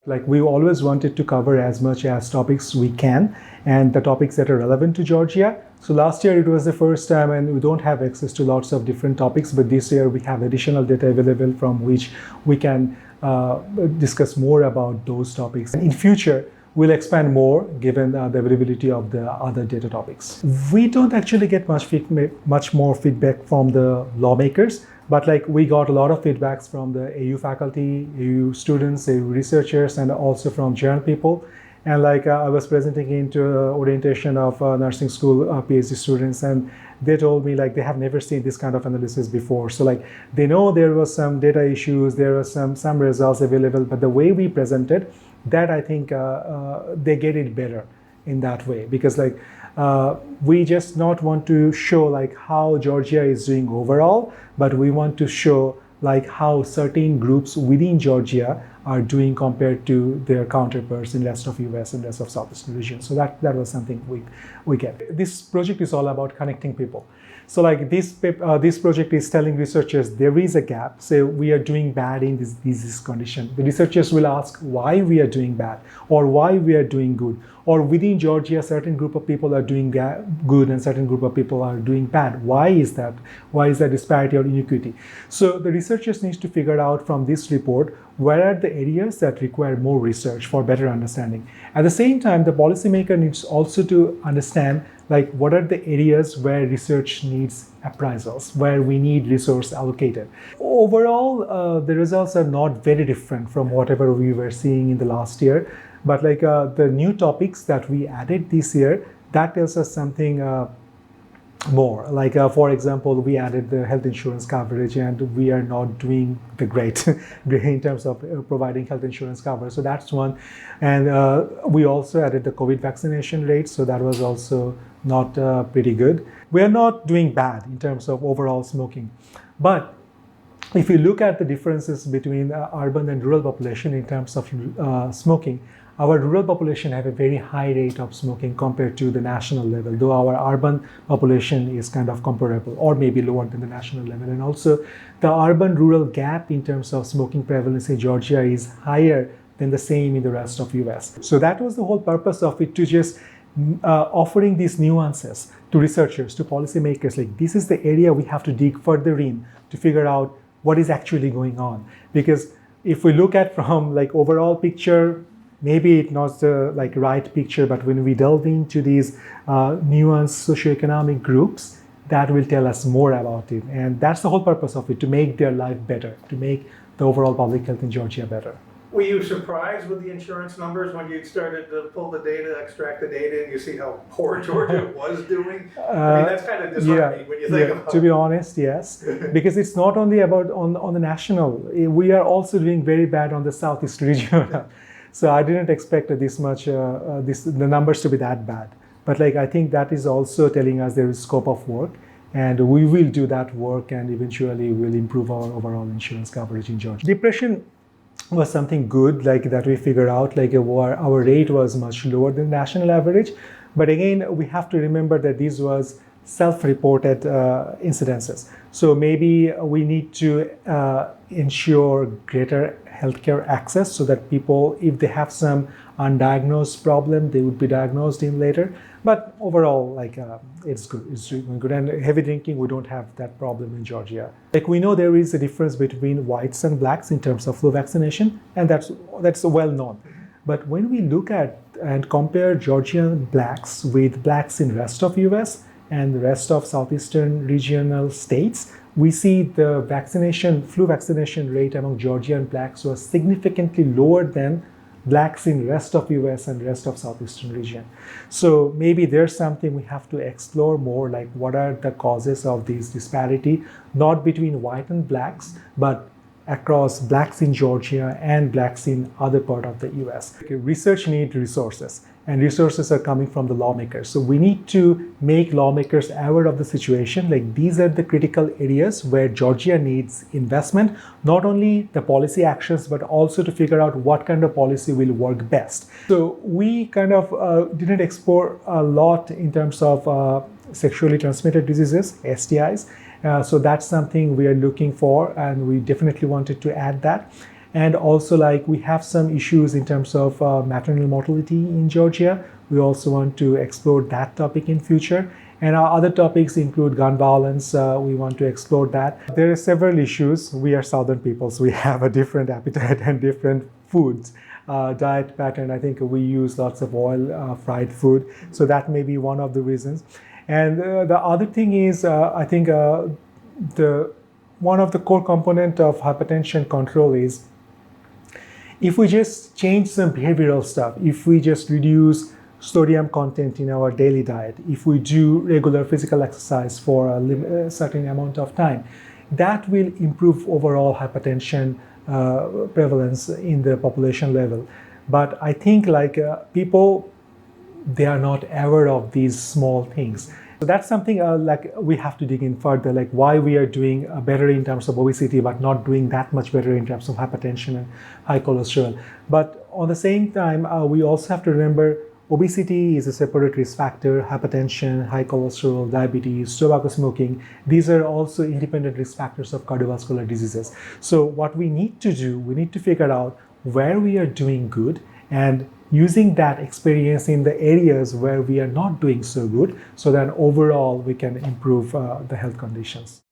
Like we always wanted to cover as much as topics we can and the topics that are relevant to Georgia. So last year it was the first time and we don't have access to lots of different topics, but this year we have additional data available from which we can discuss more about those topics. In future, we'll expand more given the availability of the other data topics. We don't actually get much more feedback from the lawmakers, but like we got a lot of feedbacks from the AU faculty, AU students, AU researchers, and also from general people. And like I was presenting into orientation of nursing school PhD students, and they told me like they have never seen this kind of analysis before. So like they know there was some data issues, there was some results available, but the way we presented, that I think they get it better in that way, because like we just not want to show like how Georgia is doing overall, but we want to show like how certain groups within Georgia are doing compared to their counterparts in rest of US and rest of Southeastern region. So that was something we get. This project is all about connecting people. So like this project is telling researchers there is a gap. So we are doing bad in this disease condition. The researchers will ask why we are doing bad or why we are doing good. Or within Georgia, a certain group of people are doing good and certain group of people are doing bad. Why is that? Why is that disparity or inequity? So the researchers need to figure out from this report where are the areas that require more research for better understanding. At the same time, the policymaker needs also to understand like what are the areas where research needs appraisals, where we need resource allocated. Overall, the results are not very different from whatever we were seeing in the last year, but like the new topics that we added this year, that tells us something more. Like for example, we added the health insurance coverage and we are not doing the great in terms of providing health insurance coverage. So that's one. And we also added the COVID vaccination rate. So that was also not pretty good. We are not doing bad in terms of overall smoking. But if you look at the differences between urban and rural population in terms of smoking, our rural population have a very high rate of smoking compared to the national level, though our urban population is kind of comparable or maybe lower than the national level. And also the urban-rural gap in terms of smoking prevalence in Georgia is higher than the same in the rest of US. So that was the whole purpose of it, to just offering these nuances to researchers, to policymakers, like this is the area we have to dig further in to figure out what is actually going on. Because if we look at from like overall picture, maybe it's not the like right picture, but when we delve into these nuanced socioeconomic groups, that will tell us more about it. And that's the whole purpose of it, to make their life better, to make the overall public health in Georgia better. Were you surprised with the insurance numbers when you started to pull the data, extract the data, and you see how poor Georgia was doing? I mean, that's kind of disheartening when you think about it. To be honest, yes. Because it's not only about on the national. We are also doing very bad on the Southeast region. So I didn't expect this much, the numbers to be that bad. But like I think that is also telling us there is scope of work, and we will do that work, and eventually we'll improve our overall insurance coverage in Georgia. Depression was something good, like that we figured out, like our rate was much lower than national average. But again, we have to remember that this was self-reported incidences. So maybe we need to ensure greater healthcare access so that people, if they have some undiagnosed problem, they would be diagnosed in later. But overall, like it's good, it's doing good. And heavy drinking, we don't have that problem in Georgia. Like we know there is a difference between whites and blacks in terms of flu vaccination, and that's well known. But when we look at and compare Georgian blacks with blacks in rest of US and the rest of southeastern regional states, we see the flu vaccination rate among Georgian blacks was significantly lower than blacks in rest of US and rest of southeastern region. So maybe there's something we have to explore more, like what are the causes of this disparity, not between white and blacks, but across blacks in Georgia and blacks in other part of the US. Research needs resources, and resources are coming from the lawmakers. So we need to make lawmakers aware of the situation. Like these are the critical areas where Georgia needs investment, not only the policy actions, but also to figure out what kind of policy will work best. So we kind of didn't explore a lot in terms of sexually transmitted diseases, STIs. So that's something we are looking for, and we definitely wanted to add that. And also, like, we have some issues in terms of maternal mortality in Georgia. We also want to explore that topic in future. And our other topics include gun violence. We want to explore that. There are several issues. We are Southern people, so we have a different appetite and different foods. Diet pattern. I think we use lots of oil, fried food. So that may be one of the reasons. And the other thing is, I think the one of the core component of hypertension control is if we just change some behavioral stuff, if we just reduce sodium content in our daily diet, if we do regular physical exercise for a certain amount of time, that will improve overall hypertension prevalence in the population level. But I think like people, they are not aware of these small things. So that's something like we have to dig in further, like why we are doing better in terms of obesity, but not doing that much better in terms of hypertension and high cholesterol. But on the same time, we also have to remember obesity is a separate risk factor. Hypertension, high cholesterol, diabetes, tobacco smoking, these are also independent risk factors of cardiovascular diseases. So what we need to do, we need to figure out where we are doing good and using that experience in the areas where we are not doing so good, so that overall we can improve the health conditions.